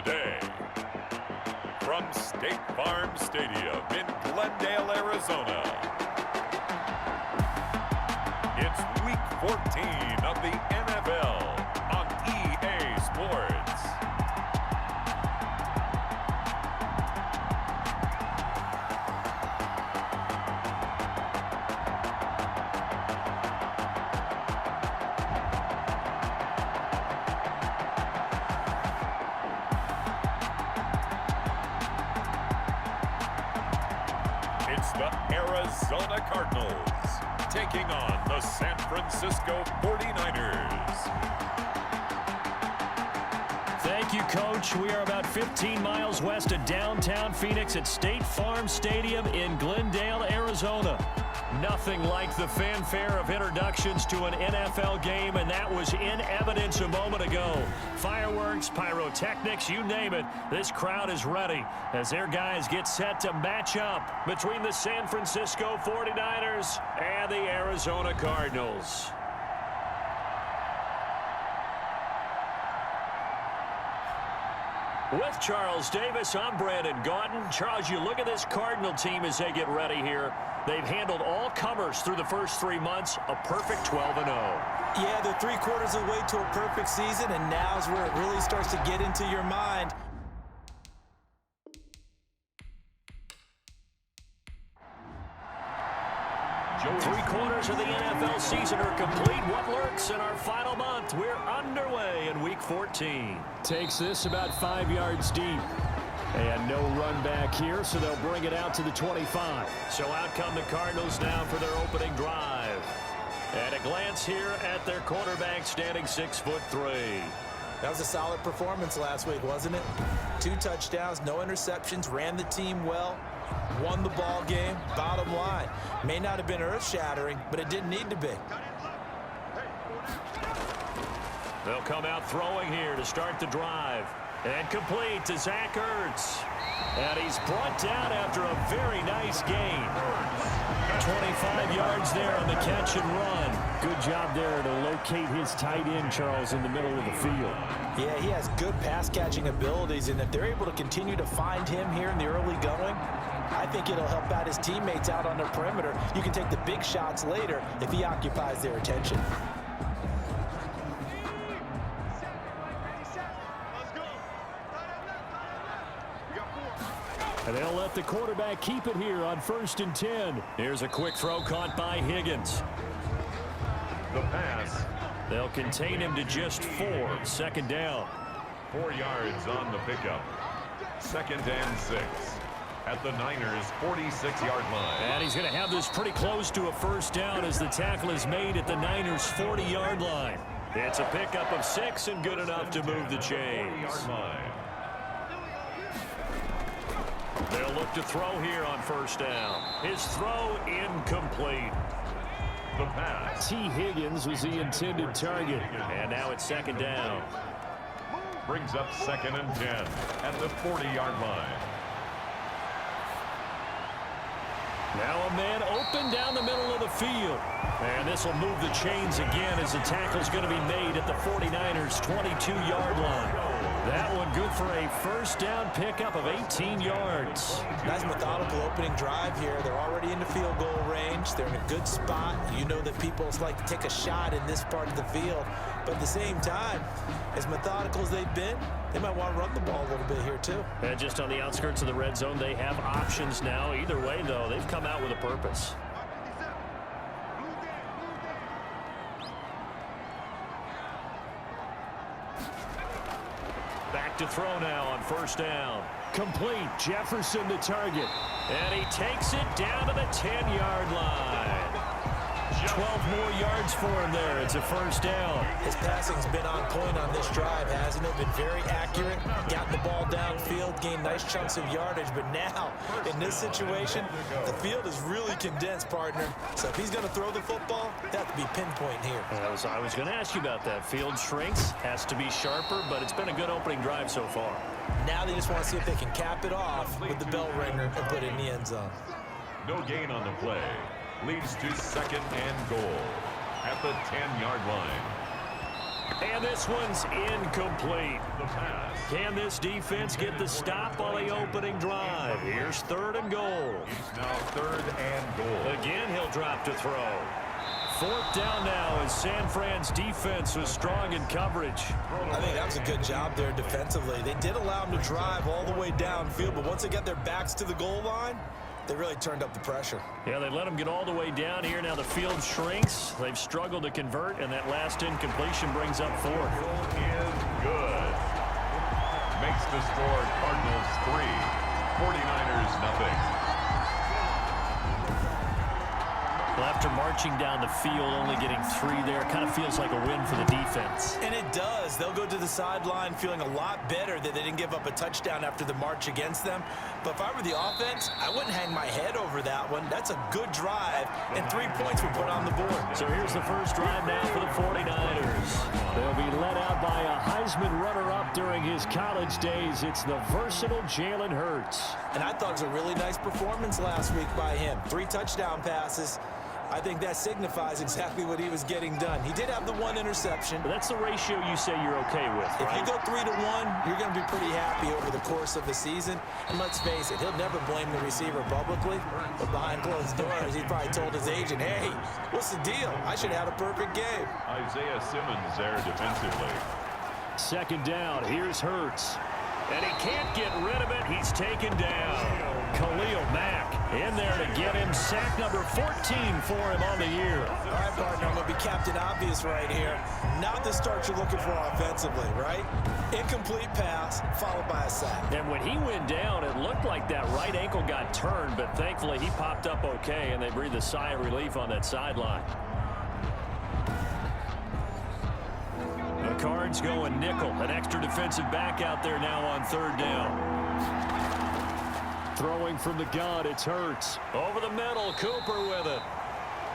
today. From State Farm Stadium in Glendale, Arizona, it's Week 14 of the NFL on EA Sports. It's the Arizona Cardinals taking on the San Francisco 49ers. Thank you, Coach. We are about 15 miles west of downtown Phoenix at State Farm Stadium in Glendale, Arizona. Nothing like the fanfare of introductions to an NFL game, and that was in evidence a moment ago. Fireworks, pyrotechnics, you name it. This crowd is ready as their guys get set to match up between the San Francisco 49ers and the Arizona Cardinals. With Charles Davis, I'm Brandon Gaudin. Charles, you look at this Cardinal team as they get ready here. They've handled all comers through the first 3 months, a perfect 12-0. Yeah, they're 3/4 of the way to a perfect season, and now's where it really starts to get into your mind. Three-quarters of the NFL season are complete. What lurks in our final month? We're underway in Week 14. Takes this about 5 yards deep. And no run back here, so they'll bring it out to the 25. So out come the Cardinals now for their opening drive. And a glance here at their quarterback standing 6'3". That was a solid performance last week, wasn't it? 2 touchdowns, no interceptions, ran the team well, won the ball game. Bottom line, may not have been earth-shattering, but it didn't need to be. They'll come out throwing here to start the drive. And complete to Zach Ertz. And he's brought down after a very nice gain. 25 yards there on the catch and run. Good job there to locate his tight end, Charles, in the middle of the field. Yeah, he has good pass-catching abilities, and if they're able to continue to find him here in the early going, I think it'll help out his teammates out on the perimeter. You can take the big shots later if he occupies their attention. And they'll let the quarterback keep it here on 1st and 10. Here's a quick throw caught by Higgins. The pass. They'll contain him to just 4. 2nd down. 4 yards on the pickup. 2nd and 6 at the Niners' 46-yard line. And he's going to have this pretty close to a 1st down as the tackle is made at the Niners' 40-yard line. It's a pickup of 6 and good enough to move the chains. They'll look to throw here on 1st down. His throw incomplete. The pass. T. Higgins was the intended target. And now it's 2nd down. Brings up 2nd and 10 at the 40-yard line. Now a man open down the middle of the field. And this will move the chains again as the tackle's going to be made at the 49ers' 22-yard line. That one good for a 1st down pickup of 18 yards. Nice methodical opening drive here. They're already in the field goal range. They're in a good spot. You know that people like to take a shot in this part of the field. But at the same time, as methodical as they've been, they might want to run the ball a little bit here too. And just on the outskirts of the red zone, they have options now. Either way, though, they've come out with a purpose. Back to throw now on 1st down. Complete. Jefferson the target. And he takes it down to the 10-yard line. 12 more yards for him there. It's a 1st down. His passing's been on point on this drive, hasn't it? Been very accurate. Gotten the ball downfield, gained nice chunks of yardage. But now, in this situation, the field is really condensed, partner. So if he's going to throw the football, that has to be pinpoint here. I was going to ask you about that. Field shrinks, has to be sharper, but it's been a good opening drive so far. Now they just want to see if they can cap it off with the bell ringer and put it in the end zone. No gain on the play. Leads to 2nd and goal at the 10-yard line. And this one's incomplete. The pass. Can this defense get the stop on the opening drive? Here's 3rd and goal. It's now 3rd and goal. Again, he'll drop to throw. 4th down now as San Fran's defense was strong in coverage. I think that was a good job there defensively. They did allow them to drive all the way downfield, but once they got their backs to the goal line, they really turned up the pressure. Yeah, they let them get all the way down here. Now the field shrinks. They've struggled to convert, and that last incompletion brings up 4th. Is good. Makes the score Cardinals 3, 49ers nothing. Well, after marching down the field, only getting 3 there, kind of feels like a win for the defense. And it does. They'll go to the sideline feeling a lot better that they didn't give up a touchdown after the march against them. But if I were the offense, I wouldn't hang my head over that one. That's a good drive, and 3 points were put on the board. So here's the first drive now for the 49ers. They'll be led out by a Heisman runner-up during his college days. It's the versatile Jalen Hurts. And I thought it was a really nice performance last week by him. 3 touchdown passes. I think that signifies exactly what he was getting done. He did have the 1 interception. But that's the ratio you say you're okay with, right? If you go 3 to 1, you're going to be pretty happy over the course of the season. And let's face it, he'll never blame the receiver publicly. But behind closed doors, he probably told his agent, hey, what's the deal? I should have had a perfect game. Isaiah Simmons there defensively. 2nd down. Here's Hurts. And he can't get rid of it. He's taken down. Khalil Mack in there to get him sack number 14 for him on the year. All right, partner, I'm going to be Captain Obvious right here. Not the start you're looking for offensively, right? Incomplete pass followed by a sack. And when he went down, it looked like that right ankle got turned, but thankfully he popped up okay, and they breathed a sigh of relief on that sideline. The Cards going nickel. An extra defensive back out there now on 3rd down. Throwing from the gun, it's Hurts. Over the middle, Cooper with it.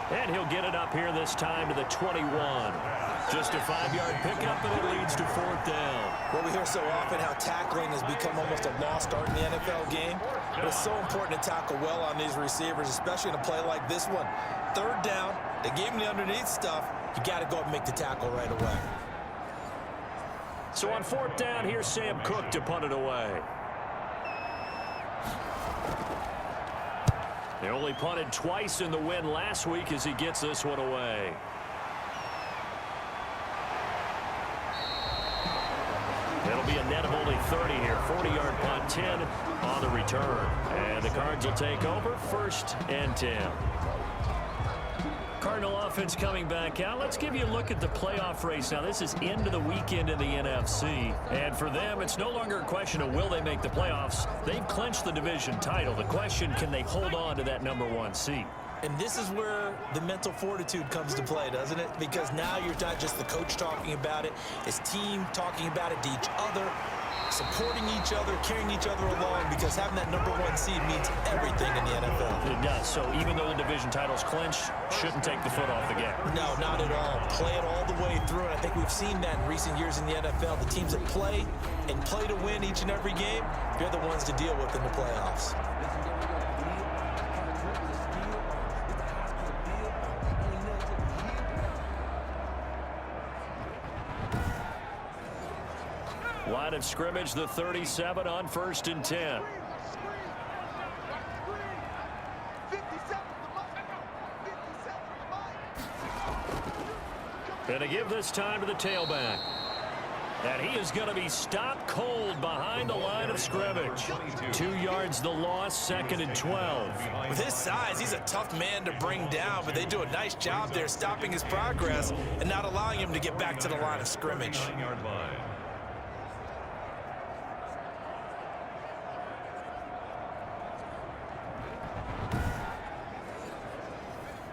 And he'll get it up here this time to the 21. Just a 5-yard pickup, and it leads to 4th down. Well, we hear so often how tackling has become almost a lost art in the NFL game. But it's so important to tackle well on these receivers, especially in a play like this one. 3rd down, they gave him the underneath stuff. You got to go up and make the tackle right away. So on 4th down, here's Sam Cook to punt it away. They only punted twice in the win last week as he gets this one away. It'll be a net of only 30 here. 40-yard punt, 10 on the return. And the Cards will take over 1st and 10. Cardinal offense coming back out. Let's give you a look at the playoff race. Now, this is into the weekend in the NFC. And for them, it's no longer a question of will they make the playoffs. They've clinched the division title. The question, can they hold on to that #1 seed? And this is where the mental fortitude comes to play, doesn't it? Because now you're not just the coach talking about it, his team talking about it to each other, supporting each other, carrying each other along, because having that #1 seed means everything in the NFL. It does. So even though the division title's clinched, shouldn't take the foot off the gas. No, not at all. Play it all the way through, and I think we've seen that in recent years in the NFL. The teams that play and play to win each and every game, they're the ones to deal with in the playoffs. Line of scrimmage, the 37 on 1st and 10. And to give this time to the tailback. And he is going to be stopped cold behind the line of scrimmage. 2 yards the loss, 2nd and 12. With his size, he's a tough man to bring down, but they do a nice job there stopping his progress and not allowing him to get back to the line of scrimmage. 9-yard line.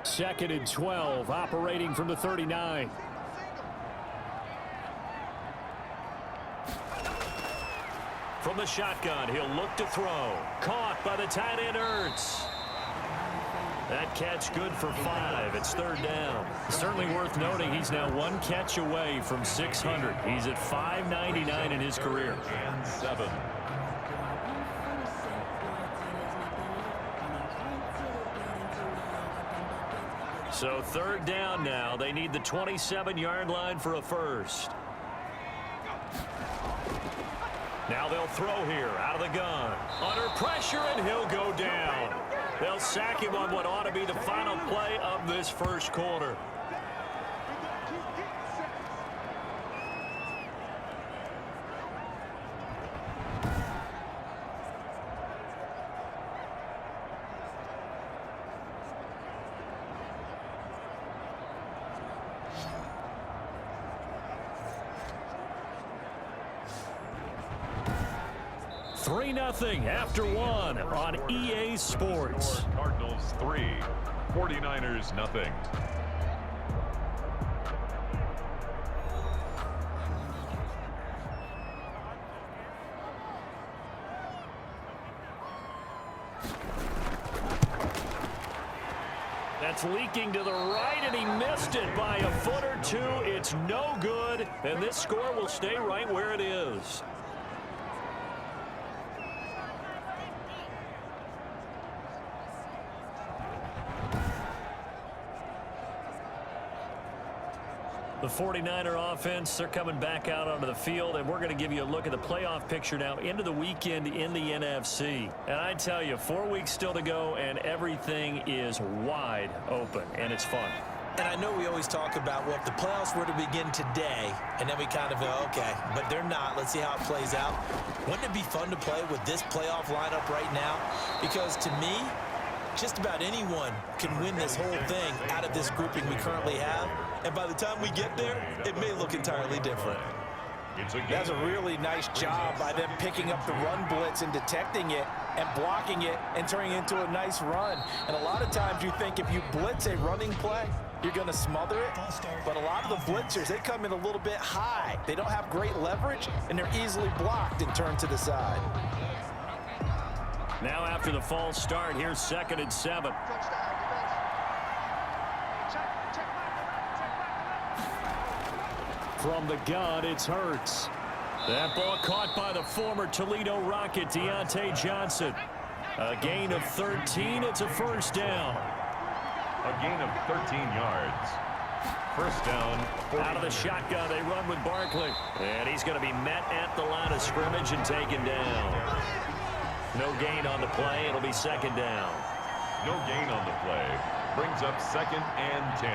Second and 12, operating from the 39. From the shotgun, he'll look to throw. Caught by the tight end, Hurts. That catch good for 5. It's 3rd down. Certainly worth noting he's now 1 catch away from 600. He's at 599 in his career. And 7. So 3rd down now. They need the 27-yard line for a first. Now they'll throw here out of the gun. Under pressure, and he'll go down. They'll sack him on what ought to be the final play of this first quarter. Three 0 after one on EA Sports. Cardinals 3, 49ers 0. That's leaking to the right, and he missed it by a foot or two. It's no good, and this score will stay right where it is. The 49er offense, they're coming back out onto the field, and we're going to give you a look at the playoff picture now into the weekend in the NFC. And I tell you, 4 weeks still to go, and everything is wide open, and it's fun. And I know we always talk about, well, if the playoffs were to begin today, and then we kind of go, okay, but they're not. Let's see how it plays out. Wouldn't it be fun to play with this playoff lineup right now? Because to me, just about anyone can win this whole thing out of this grouping we currently have. And by the time we get there, it may look entirely different. That's a really nice job by them picking up the run blitz and detecting it and blocking it and turning it into a nice run. And a lot of times you think if you blitz a running play, you're going to smother it. But a lot of the blitzers, they come in a little bit high. They don't have great leverage, and they're easily blocked and turned to the side. Now after the false start, here's 2nd and 7. From the gun, it's Hurts. That ball caught by the former Toledo Rocket, Deontay Johnson. A gain of 13. It's a first down. A gain of 13 yards. First down. Out of the shotgun, they run with Barkley. And he's going to be met at the line of scrimmage and taken down. No gain on the play. It'll be 2nd down. No gain on the play. Brings up 2nd and 10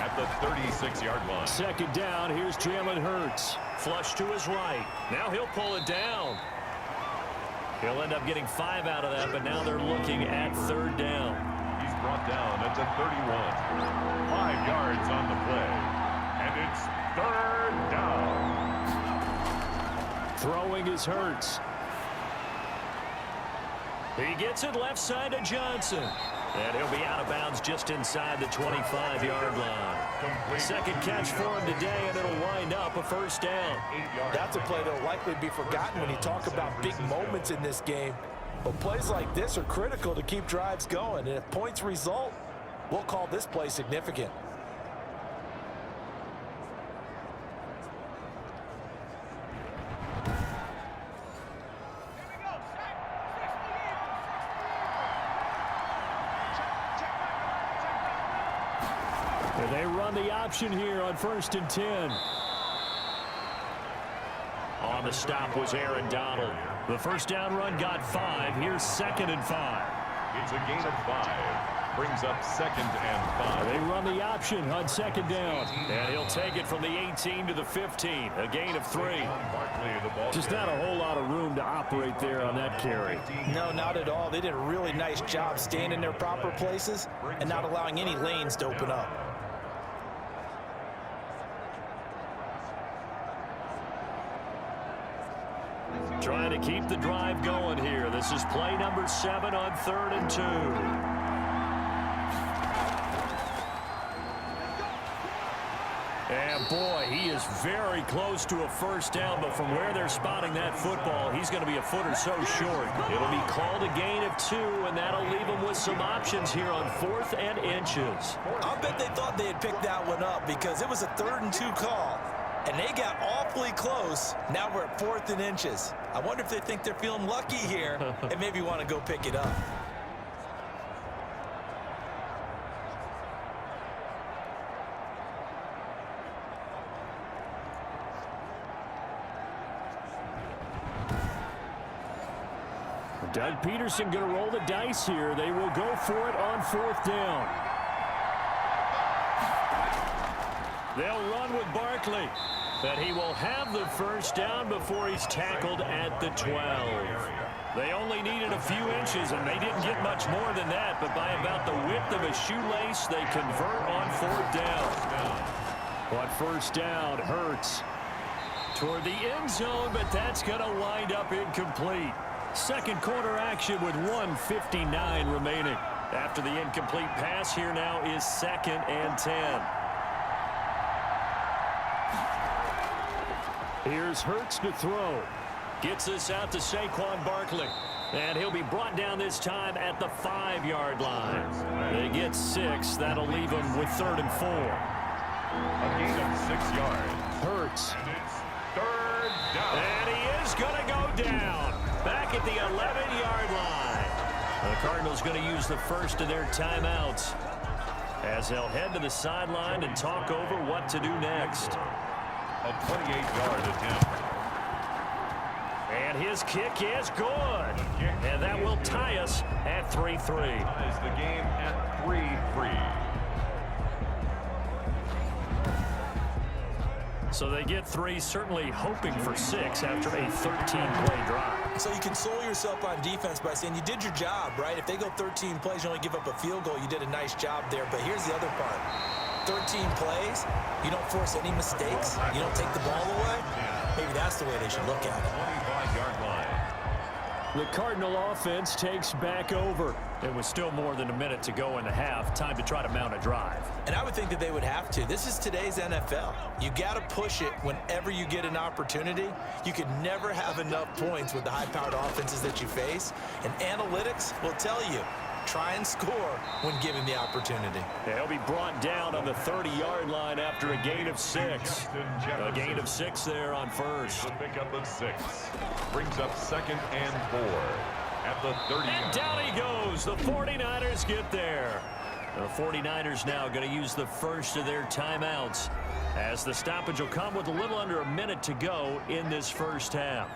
at the 36-yard line. 2nd down. Here's Jalen Hurts. Flush to his right. Now he'll pull it down. He'll end up getting 5 out of that, but now they're looking at 3rd down. He's brought down at the 31. 5 yards on the play. And it's 3rd down. Throwing is Hurts. He gets it left side to Johnson. And he'll be out of bounds just inside the 25-yard line. Second catch for him today, and it'll wind up a first down. That's a play that will likely be forgotten when you talk about big moments in this game. But plays like this are critical to keep drives going. And if points result, we'll call this play significant. They run the option here on 1st and 10. On the stop was Aaron Donald. The first down run got 5. Here's 2nd and 5. It's a gain of 5. Brings up 2nd and 5. They run the option on 2nd down. And he'll take it from the 18 to the 15. A gain of 3. Just not a whole lot of room to operate there on that carry. No, not at all. They did a really nice job staying in their proper places and not allowing any lanes to open up. Trying to keep the drive going here. This is play number 7 on 3rd and 2. And boy, he is very close to a first down, but from where they're spotting that football, he's going to be a foot or so short. It'll be called a gain of 2, and that'll leave him with some options here on 4th and inches. I'll bet they thought they had picked that one up because it was a 3rd and 2 call. And they got awfully close. Now we're at 4th and inches. I wonder if they think they're feeling lucky here and maybe want to go pick it up. Doug Peterson going to roll the dice here. They will go for it on 4th down. They'll run with Barkley. But he will have the first down before he's tackled at the 12. They only needed a few inches, and they didn't get much more than that. But by about the width of a shoelace, they convert on 4th down. On first down, Hurts toward the end zone, but that's going to wind up incomplete. Second quarter action with 1:59 remaining. After the incomplete pass, here now is 2nd and 10. Here's Hurts to throw. Gets this out to Saquon Barkley. And he'll be brought down this time at the 5-yard line. They get 6. That'll leave them with 3rd and 4. A gain of 6 yards. Hurts. And it's 3rd down. And he is going to go down. Back at the 11-yard line. The Cardinals going to use the first of their timeouts as they'll head to the sideline and talk over what to do next. A 28-yard attempt. And his kick is good. And that will tie us at 3-3. Ties the game at 3-3. So they get 3, certainly hoping for 6 after a 13-play drive. So you console yourself on defense by saying you did your job, right? If they go 13 plays, you only give up a field goal, you did a nice job there. But here's the other part. 13 plays, you don't force any mistakes, you don't take the ball away. Maybe that's the way they should look at it. 25-yard line. The Cardinal offense takes back over. It was still more than a minute to go in the half. Time to try to mount a drive. And I would think that they would have to. This is today's NFL. You got to push it whenever you get an opportunity. You can never have enough points with the high-powered offenses that you face. And analytics will tell you, try and score when given the opportunity. They'll be brought down on the 30-yard line after a gain of 6. A gain of 6 there on first. The pickup of 6. Brings up 2nd and 4 at the 30. And down he goes. The 49ers get there. The 49ers now going to use the first of their timeouts as the stoppage will come with a little under a minute to go in this first half.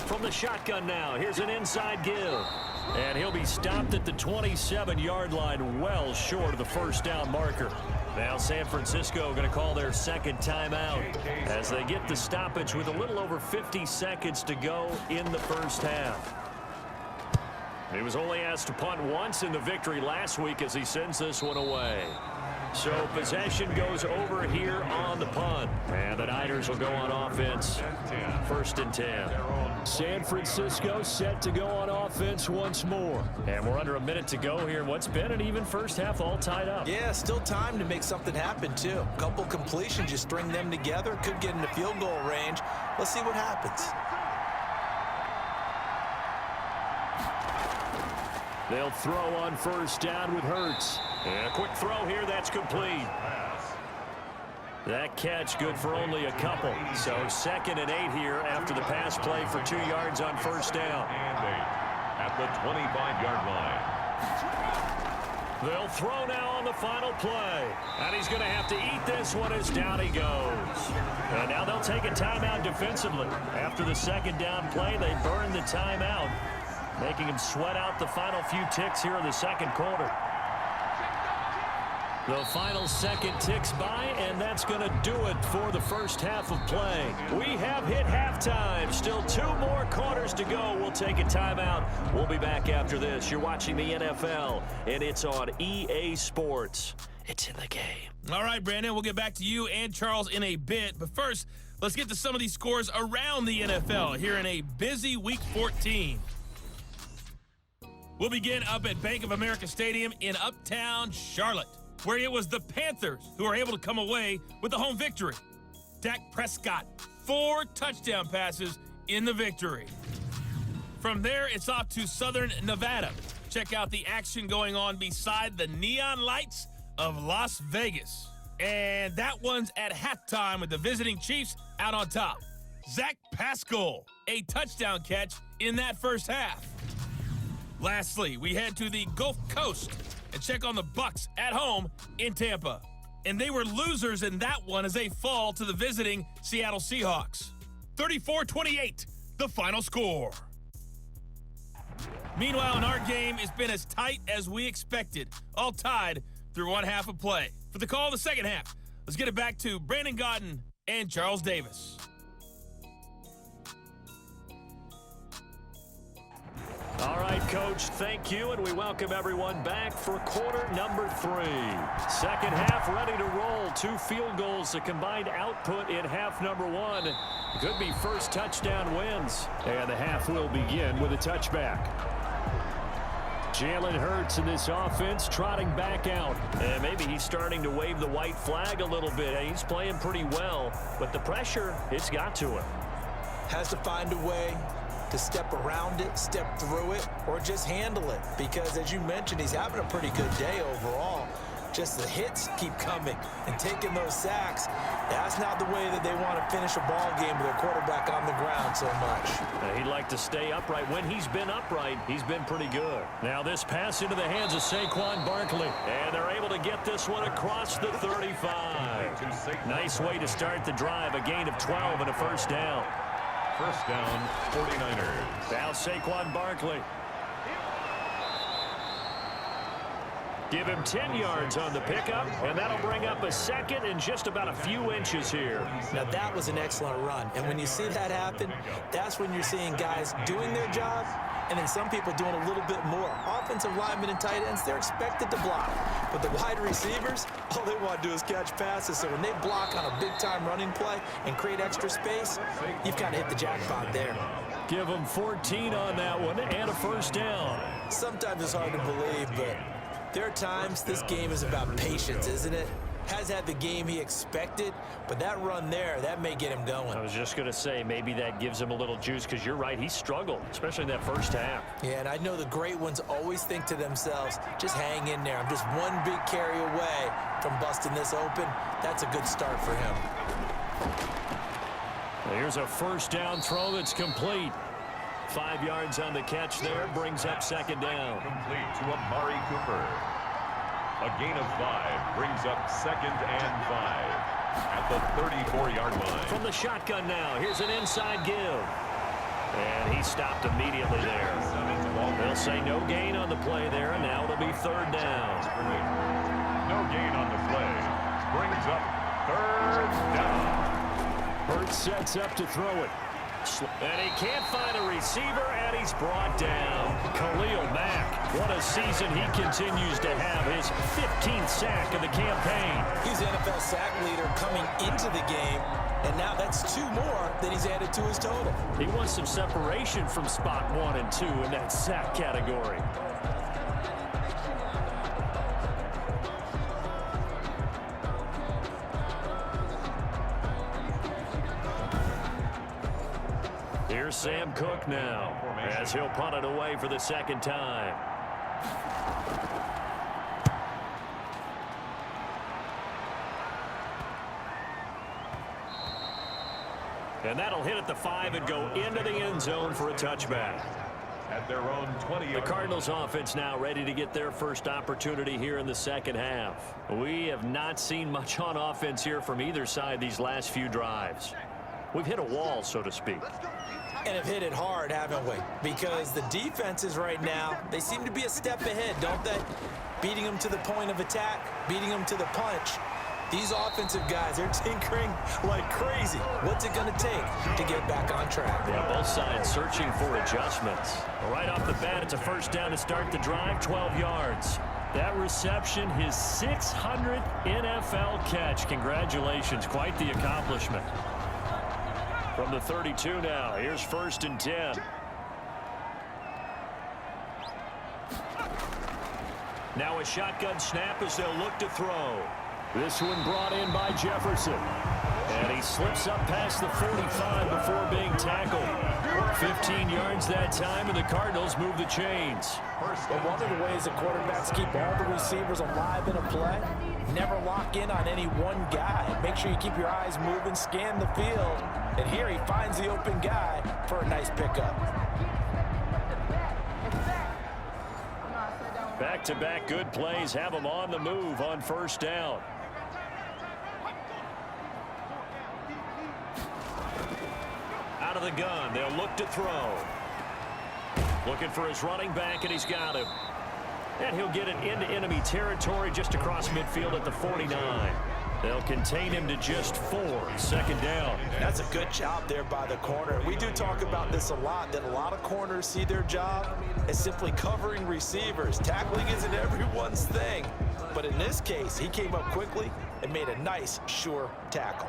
From the shotgun now, here's an inside give. And he'll be stopped at the 27-yard line, well short of the first down marker. Now San Francisco going to call their second timeout as they get the stoppage with a little over 50 seconds to go in the first half. He was only asked to punt once in the victory last week as he sends this one away. So possession goes over here on the punt. And the Niners will go on offense. 1st and 10. San Francisco set to go on offense once more. And we're under a minute to go here. What's been an even first half, all tied up. Yeah, still time to make something happen, too. A couple completions, you string them together. Could get into field goal range. Let's see what happens. They'll throw on first down with Hurts. And a quick throw here, that's complete. That catch good for only a couple. So 2nd and 8 here after the pass play for 2 yards on first down. And 8 at the 25-yard line. They'll throw now on the final play. And he's going to have to eat this one as down he goes. And now they'll take a timeout defensively. After the 2nd down play, they burn the timeout, making him sweat out the final few ticks here in the second quarter. The final second ticks by, and that's going to do it for the first half of play. We have hit halftime. Still 2 more quarters to go. We'll take a timeout. We'll be back after this. You're watching the NFL, and it's on EA Sports. It's in the game. All right, Brandon, we'll get back to you and Charles in a bit. But first, let's get to some of these scores around the NFL here in a busy Week 14. We'll begin up at Bank of America Stadium in Uptown Charlotte, where it was the Panthers who were able to come away with the home victory. Dak Prescott, 4 touchdown passes in the victory. From there, it's off to Southern Nevada. Check out the action going on beside the neon lights of Las Vegas. And that one's at halftime with the visiting Chiefs out on top. Zach Pascal, a touchdown catch in that first half. Lastly, we head to the Gulf Coast and check on the Bucs at home in Tampa. and they were losers in that one as they fall to the visiting Seattle Seahawks. 34-28, the final score. Meanwhile, in our game, it's been as tight as we expected, all tied through one half of play. For the call of the second half, let's get it back to Brandon Gaudin and Charles Davis. All right, Coach, thank you, and we welcome everyone back for quarter number 3. Second half ready to roll. 2 field goals, the combined output in half number 1. Could be first touchdown wins. And the half will begin with a touchback. Jalen Hurts in this offense trotting back out. And maybe he's starting to wave the white flag a little bit. He's playing pretty well, but the pressure, it's got to him. Has to find a way to step around it, step through it, or just handle it. Because as you mentioned, he's having a pretty good day overall. Just the hits keep coming and taking those sacks. That's not the way that they want to finish a ball game with their quarterback on the ground so much. He'd like to stay upright. When he's been upright, he's been pretty good. Now this pass into the hands of Saquon Barkley. And they're able to get this one across the 35. Nice way to start the drive. A gain of 12 and a first down. First down, 49ers. Now Saquon Barkley. Give him 10 yards on the pickup, and that'll bring up a second and just about a few inches here. Now that was an excellent run, and when you see that happen, that's when you're seeing guys doing their job, and then some people doing a little bit more. Offensive linemen and tight ends, they're expected to block. But the wide receivers, all they want to do is catch passes. So when they block on a big-time running play and create extra space, you've kind of hit the jackpot there. Give them 14 on that one and a first down. Sometimes it's hard to believe, but there are times this game is about patience, isn't it? Has had the game he expected, but that run there, that may get him going. I was just going to say, maybe that gives him a little juice, because you're right, he struggled, especially in that first half. Yeah, and I know the great ones always think to themselves, just hang in there. I'm just one big carry away from busting this open. That's a good start for him. Here's a first down throw that's complete. 5 yards on the catch there, brings up second down. Complete to Amari Cooper. A gain of 5 brings up second and 5 at the 34-yard line. From the shotgun now, here's an inside give. And he stopped immediately there. They'll say no gain on the play there, and now it'll be third down. No gain on the play. Brings up third down. Hurts sets up to throw it. And he can't find a receiver, and he's brought down. Khalil Mack, what a season he continues to have. His 15th sack of the campaign. He's the NFL sack leader coming into the game, and now that's 2 more that he's added to his total. He wants some separation from spot 1 and 2 in that sack category. Here's Sam Cook now, as he'll punt it away for the second time. And that'll hit at the 5 and go into the end zone for a touchback. At their own 20. The Cardinals offense now ready to get their first opportunity here in the second half. We have not seen much on offense here from either side these last few drives. We've hit a wall, so to speak. And have hit it hard, haven't we? Because the defenses right now, they seem to be a step ahead, don't they? Beating them to the point of attack, beating them to the punch. These offensive guys, they're tinkering like crazy. What's it going to take to get back on track? Yeah, both sides searching for adjustments. Right off the bat, it's a first down to start the drive, 12 yards. That reception, his 600th NFL catch. Congratulations, quite the accomplishment. From the 32 now, here's first and 10. Now a shotgun snap as they'll look to throw. This one brought in by Jefferson. And he slips up past the 45 before being tackled. 15 yards that time, and the Cardinals move the chains. But one of the ways the quarterbacks keep all the receivers alive in a play, never lock in on any one guy. Make sure you keep your eyes moving, scan the field. And here he finds the open guy for a nice pickup. Back-to-back good plays have him on the move on first down. of the gun. They'll look to throw. Looking for his running back, and he's got him. And he'll get it into enemy territory just across midfield at the 49. They'll contain him to just 4. Second down. That's a good job there by the corner. We do talk about this a lot, that a lot of corners see their job as simply covering receivers. Tackling isn't everyone's thing. But in this case, he came up quickly and made a nice, sure tackle.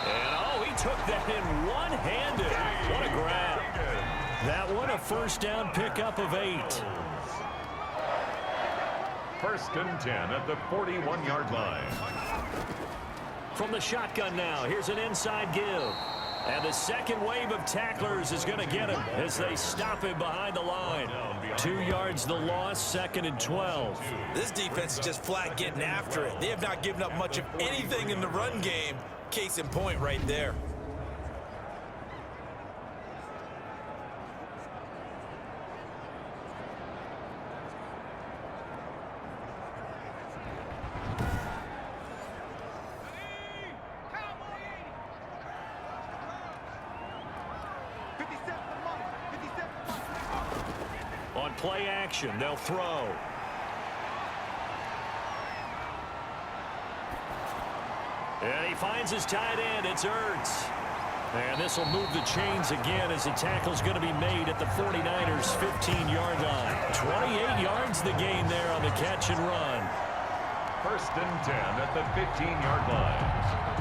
And, oh, he took that in one-handed. What a grab. That one, a first down pickup of 8. First and 10 at the 41-yard line. From the shotgun now, here's an inside give. And the second wave of tacklers is going to get him as they stop him behind the line. 2 yards the loss, second and 12. This defense is just flat getting after it. They have not given up much of anything in the run game. Case in point right there. On play action, they'll throw. And he finds his tight end. It's Ertz. And this will move the chains again as the tackle's going to be made at the 49ers' 15-yard line. 28 yards the gain there on the catch and run. First and 10 at the 15-yard line.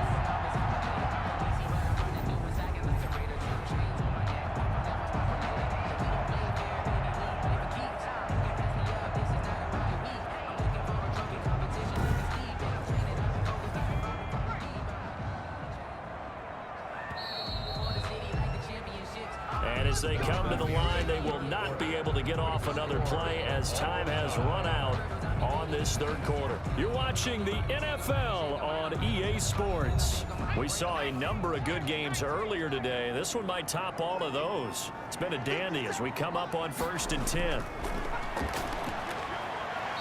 As they come to the line, they will not be able to get off another play as time has run out on this third quarter. You're watching the NFL on EA Sports. We saw a number of good games earlier today. This one might top all of those. It's been a dandy as we come up on first and 10.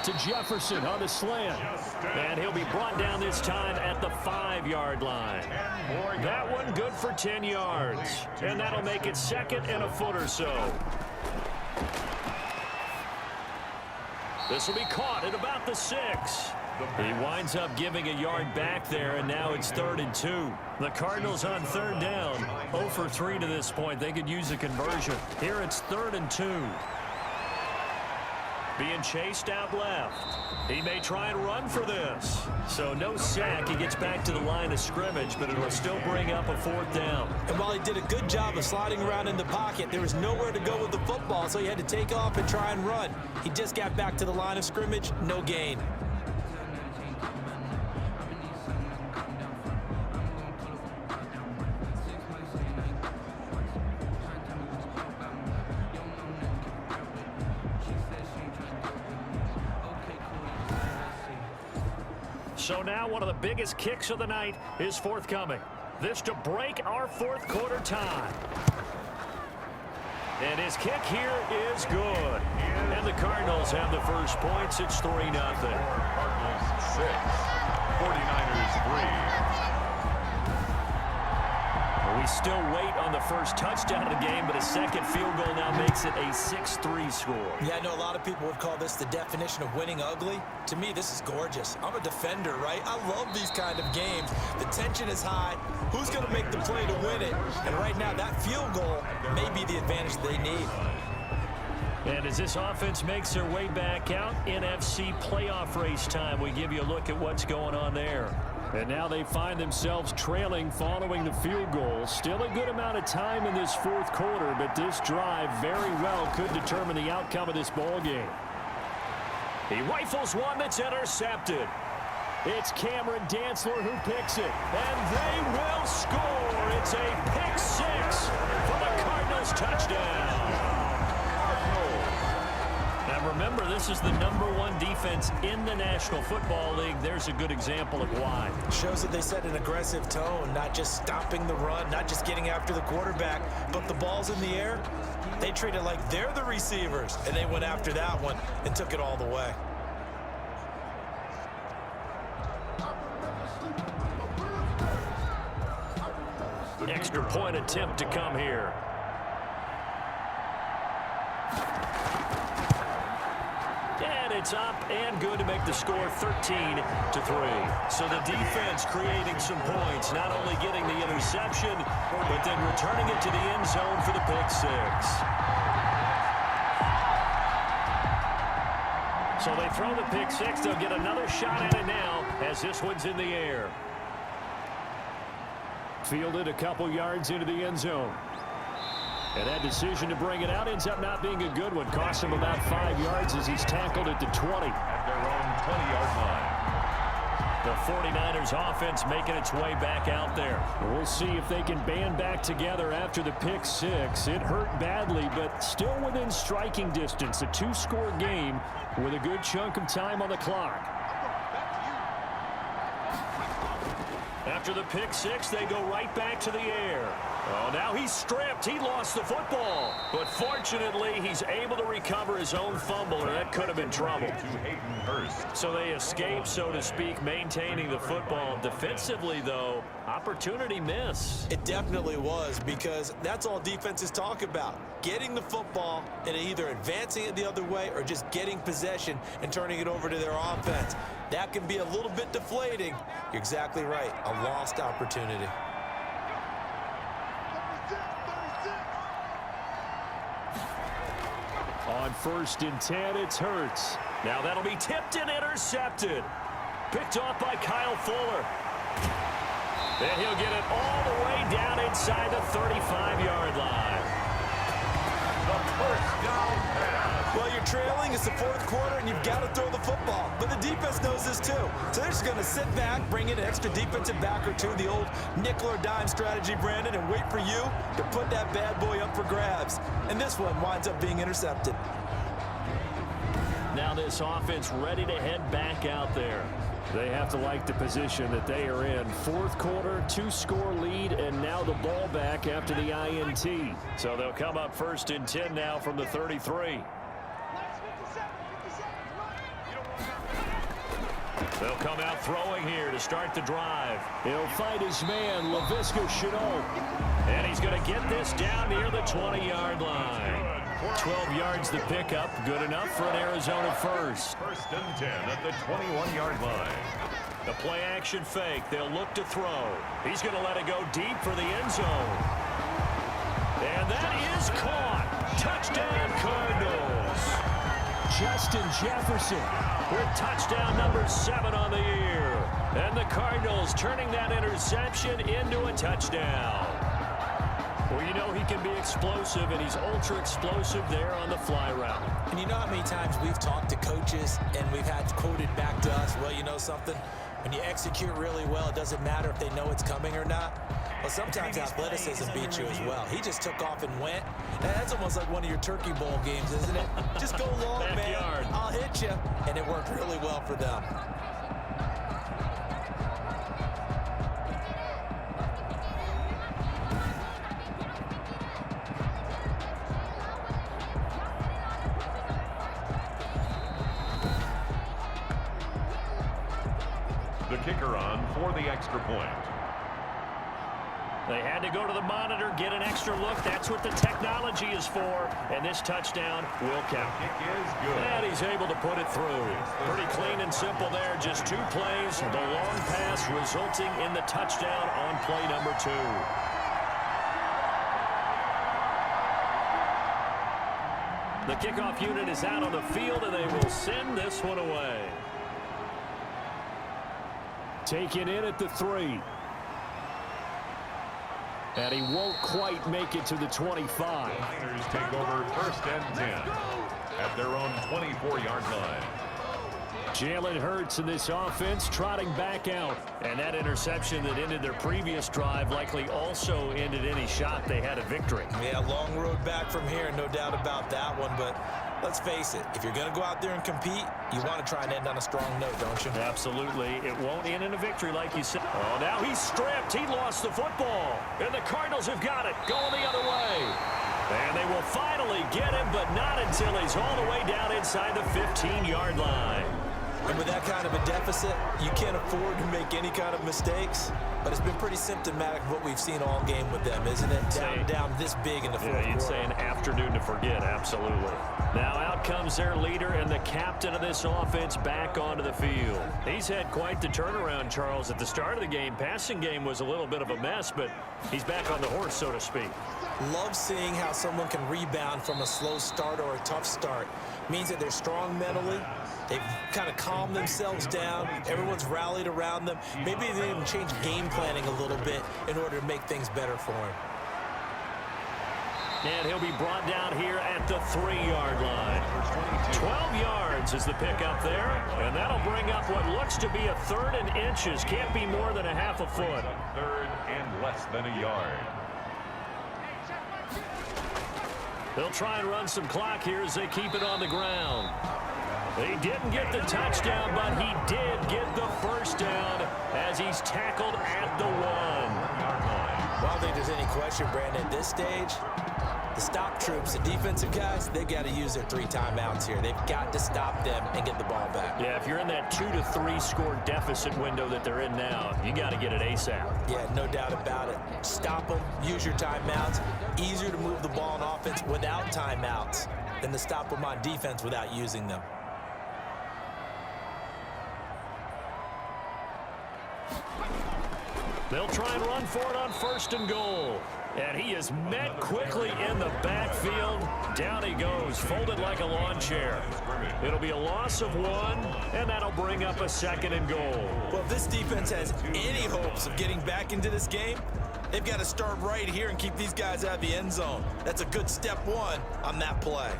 To Jefferson on the slant. And he'll be brought down this time at the 5-yard line. That one good for 10 yards. And that'll make it second and a foot or so. This will be caught at about the 6. He winds up giving a yard back there, and now it's 3rd and 2. The Cardinals on 3rd down. 0 for 3 to this point. They could use a conversion. Here it's 3rd and 2. Being chased out left. He may try and run for this. So no sack. He gets back to the line of scrimmage, but it will still bring up a 4th down. And while he did a good job of sliding around in the pocket, there was nowhere to go with the football, so he had to take off and try and run. He just got back to the line of scrimmage, no gain. So now one of the biggest kicks of the night is forthcoming. This to break our 4th quarter tie. And his kick here is good. And the Cardinals have the first points. It's 3-0. Cardinals 6, 49ers 3. We still wait on the first touchdown of the game, but a second field goal now makes it a 6-3 score. Yeah, I know a lot of people would call this the definition of winning ugly. To me, this is gorgeous. I'm a defender, right? I love these kind of games. The tension is high. Who's going to make the play to win it? And right now, that field goal may be the advantage they need. And as this offense makes their way back out, NFC playoff race time, we give you a look at what's going on there. And now they find themselves trailing following the field goal. Still a good amount of time in this 4th quarter, but this drive very well could determine the outcome of this ball game. He rifles one that's intercepted. It's Cameron Dantzler who picks it, and they will score. It's a pick 6 for the Cardinals touchdown. Now remember, this is the #1 defense in the National Football League. There's a good example of why. Shows that they set an aggressive tone, not just stopping the run, not just getting after the quarterback, but the ball's in the air. They treat it like they're the receivers, and they went after that one and took it all the way. extra point attempt to come here. And it's up and good to make the score 13-3. So the defense creating some points, not only getting the interception, but then returning it to the end zone for the pick six. So they throw the pick six. They'll get another shot at it now as this one's in the air. Fielded a couple yards into the end zone. And that decision to bring it out ends up not being a good one. Costs him about 5 yards as he's tackled at the 20. At their own 20-yard line. The 49ers offense making its way back out there. We'll see if they can band back together after the pick six. It hurt badly, but still within striking distance. A two-score game with a good chunk of time on the clock. After the pick six, they go right back to the air. Oh, now he's stripped. He lost the football. But fortunately, he's able to recover his own fumble, or that could have been trouble. To Hayden Hurst. So they escape, so to speak, maintaining the football. Defensively, though, opportunity miss. It definitely was, because that's all defenses talk about. Getting the football and either advancing it the other way or just getting possession and turning it over to their offense. That can be a little bit deflating. You're exactly right. A lost opportunity. On 1st and 10, it's Hurts. Now that'll be tipped and intercepted. Picked off by Kyle Fuller. Then he'll get it all the way down inside the 35-yard line. The first down pass. Well, you're trailing. It's the fourth quarter, and you've got to throw the football. But the defense knows this, too. So they're just going to sit back, bring in an extra defensive back or two, the old nickel or dime strategy, Brandon, and wait for you to put that bad boy up for grabs. And this one winds up being intercepted. Now this offense ready to head back out there. They have to like the position that they are in. Fourth quarter, two-score lead, and now the ball back after the INT. So they'll come up 1st and 10 now from the 33. They'll come out throwing here to start the drive. He'll fight his man, Laviska Shenault. And he's going to get this down near the 20-yard line. 12 yards to pick up. Good enough for an Arizona first. 1st and 10 at the 21-yard line. The play action fake. They'll look to throw. He's going to let it go deep for the end zone. And that is caught. Touchdown Cardinals. Justin Jefferson with touchdown number 7 on the year. And the Cardinals turning that interception into a touchdown. Well, you know he can be explosive, and he's ultra explosive there on the fly route. And you know how many times we've talked to coaches and we've had quoted back to us, well, you know something? When you execute really well, it doesn't matter if they know it's coming or not. Well, sometimes athleticism beats you as well. He just took off and went. That's almost like one of your Turkey Bowl games, isn't it? Just go long, man. I'll hit you. And it worked really well for them. The kicker on for the extra point. They had to go to the monitor, get an extra look. That's what the technology is for. And this touchdown will count. Kick is good. And he's able to put it through. Pretty clean and simple there. Just 2 plays. The long pass resulting in the touchdown on play number 2. The kickoff unit is out on the field, and they will send this one away. Taken in at the 3. And he won't quite make it to the 25. The Niners take over 1st and 10 at their own 24-yard line. Jalen Hurts in this offense trotting back out. And that interception that ended their previous drive likely also ended any shot they had at victory. Yeah, long road back from here, no doubt about that one. But let's face it, if you're going to go out there and compete, you want to try and end on a strong note, don't you? Absolutely. It won't end in a victory like you said. Oh, now he's stripped. He lost the football. And the Cardinals have got it. Going the other way. And they will finally get him, but not until he's all the way down inside the 15-yard line. And with that kind of a deficit, you can't afford to make any kind of mistakes. But it's been pretty symptomatic of what we've seen all game with them, isn't it? Down this big in the fourth quarter. You'd say an afternoon to forget, absolutely. Now out comes their leader and the captain of this offense back onto the field. He's had quite the turnaround, Charles. At the start of the game, passing game was a little bit of a mess, but he's back on the horse, so to speak. Love seeing how someone can rebound from a slow start or a tough start. Means that they're strong mentally. They've kind of calmed themselves down. Everyone's rallied around them. Maybe they even change game planning a little bit in order to make things better for him. And he'll be brought down here at the 3-yard line. 12 yards is the pickup there. And that'll bring up what looks to be a 3rd and inches. Can't be more than a half a foot. 3rd and less than a yard. They'll try and run some clock here as they keep it on the ground. He didn't get the touchdown, but he did get the first down as he's tackled at the 1. Well, I don't think there's any question, Brandon, at this stage, the stop troops, the defensive guys, they got to use their 3 timeouts here. They've got to stop them and get the ball back. Yeah, if you're in that 2 to 3 score deficit window that they're in now, you got to get it ASAP. Yeah, no doubt about it. Stop them, use your timeouts. Easier to move the ball on offense without timeouts than to stop them on defense without using them. They'll try and run for it on 1st and goal. And he is met quickly in the backfield. Down he goes, folded like a lawn chair. It'll be a loss of 1, and that'll bring up a 2nd and goal. Well, if this defense has any hopes of getting back into this game, they've got to start right here and keep these guys out of the end zone. That's a good step 1 on that play.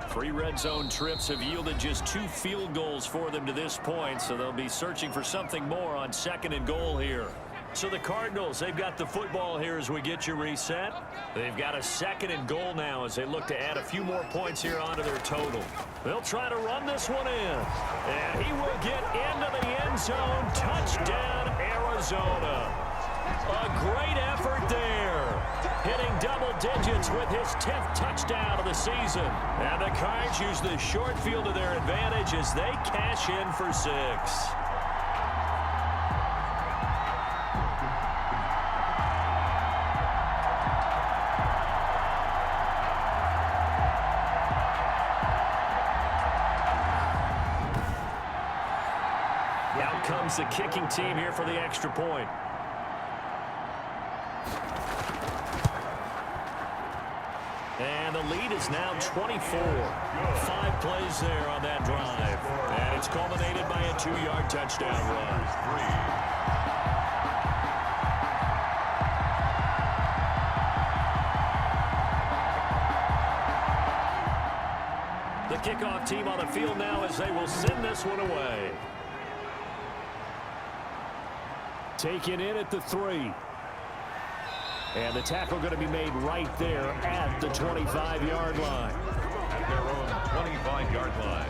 3 red zone trips have yielded just 2 field goals for them to this point, so they'll be searching for something more on 2nd and goal here. So the Cardinals, they've got the football here as we get you reset. They've got a 2nd and goal now as they look to add a few more points here onto their total. They'll try to run this one in, and he will get into the end zone. Touchdown, Arizona. A great effort there. Hitting double digits with his 10th touchdown of the season. And the Cards use the short field to their advantage as they cash in for 6. Out comes the kicking team here for the extra point. And the lead is now 24. 5 plays there on that drive. And it's culminated by a 2-yard touchdown run. The kickoff team on the field now as they will send this one away. Taken in at the 3. And the tackle going to be made right there at the 25-yard line. At their own 25-yard line.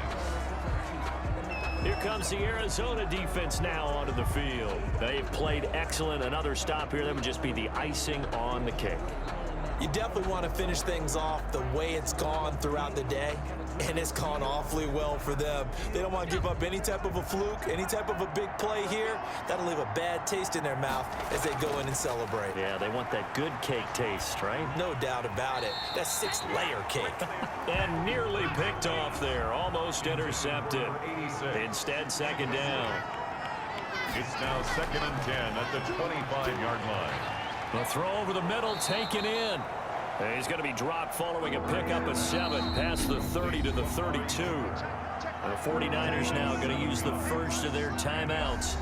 Here comes the Arizona defense now onto the field. They've played excellent. Another stop here. That would just be the icing on the cake. You definitely want to finish things off the way it's gone throughout the day, and it's gone awfully well for them. They don't want to give up any type of a fluke, any type of a big play here. That'll leave a bad taste in their mouth as they go in and celebrate. Yeah, they want that good cake taste, right? No doubt about it. That 6-layer cake. And nearly picked off there. Almost intercepted. Instead, 2nd down. It's now 2nd and 10 at the 25-yard line. The throw over the middle taken in. He's going to be dropped following a pickup of 7 past the 30 to the 32. The 49ers now going to use the first of their timeouts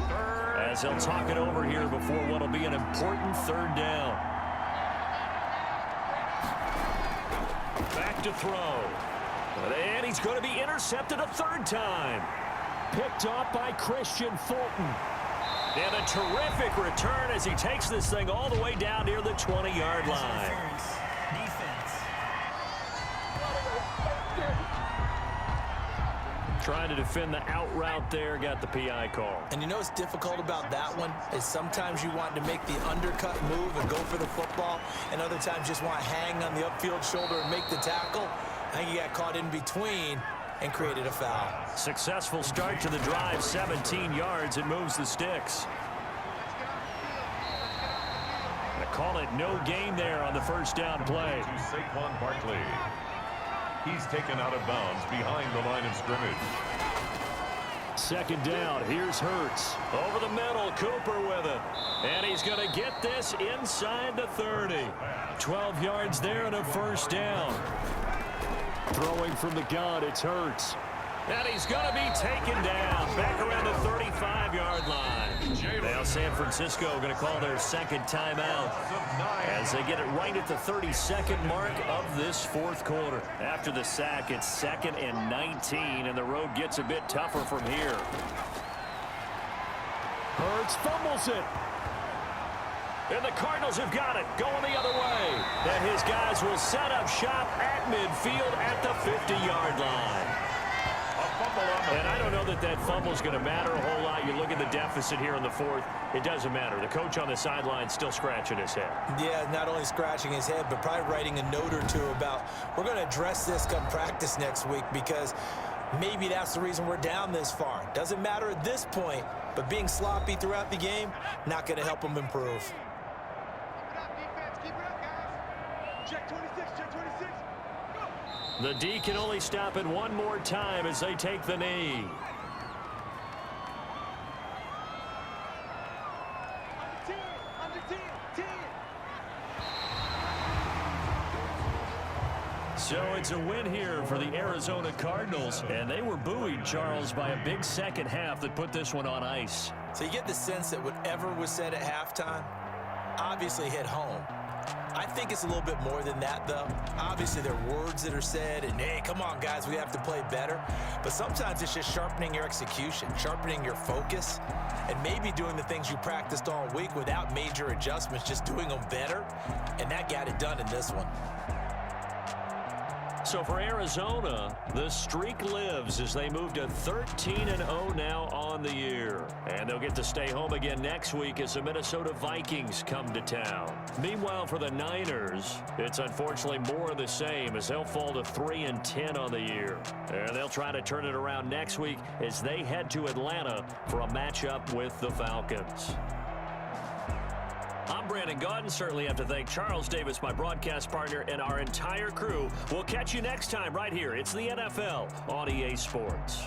as they'll talk it over here before what will be an important 3rd down. Back to throw. And he's going to be intercepted a 3rd time. Picked off by Christian Fulton. And a terrific return as he takes this thing all the way down near the 20-yard line. Trying to defend the out route there, got the PI call. And you know what's difficult about that one is sometimes you want to make the undercut move and go for the football, and other times just want to hang on the upfield shoulder and make the tackle. I think he got caught in between and created a foul. Successful start to the drive, 17 yards. It moves the sticks. They call it no gain there on the first down play. To Saquon Barkley. He's taken out of bounds behind the line of scrimmage. Second down, here's Hurts. Over the middle, Cooper with it. And he's going to get this inside the 30. 12 yards there and a first down. Throwing from the gun, it's Hurts. And he's going to be taken down back around the 35-yard line. Now San Francisco going to call their second timeout as they get it right at the 32nd mark of this fourth quarter. After the sack, it's 2nd and 19, and the road gets a bit tougher from here. Hurts fumbles it. And the Cardinals have got it, going the other way. And his guys will set up shop at midfield at the 50-yard line. And I don't know that that fumble is going to matter a whole lot. You look at the deficit here in the fourth, it doesn't matter. The coach on the sideline still scratching his head. Yeah, not only scratching his head, but probably writing a note or two about, we're going to address this come practice next week, because maybe that's the reason we're down this far. Doesn't matter at this point, but being sloppy throughout the game, not going to help them improve. Check 26, check 26. The D can only stop it one more time as they take the knee. Under 10. So it's a win here for the Arizona Cardinals, and they were buoyed, Charles, by a big second half that put this one on ice. So you get the sense that whatever was said at halftime obviously hit home. I think it's a little bit more than that, though. Obviously, there are words that are said, and, hey, come on, guys, we have to play better. But sometimes it's just sharpening your execution, sharpening your focus, and maybe doing the things you practiced all week without major adjustments, just doing them better. And that got it done in this one. So for Arizona, the streak lives as they move to 13-0 now on the year. And they'll get to stay home again next week as the Minnesota Vikings come to town. Meanwhile, for the Niners, it's unfortunately more of the same as they'll fall to 3-10 on the year. And they'll try to turn it around next week as they head to Atlanta for a matchup with the Falcons. I'm Brandon Gaudin. Certainly have to thank Charles Davis, my broadcast partner, and our entire crew. We'll catch you next time right here. It's the NFL on EA Sports.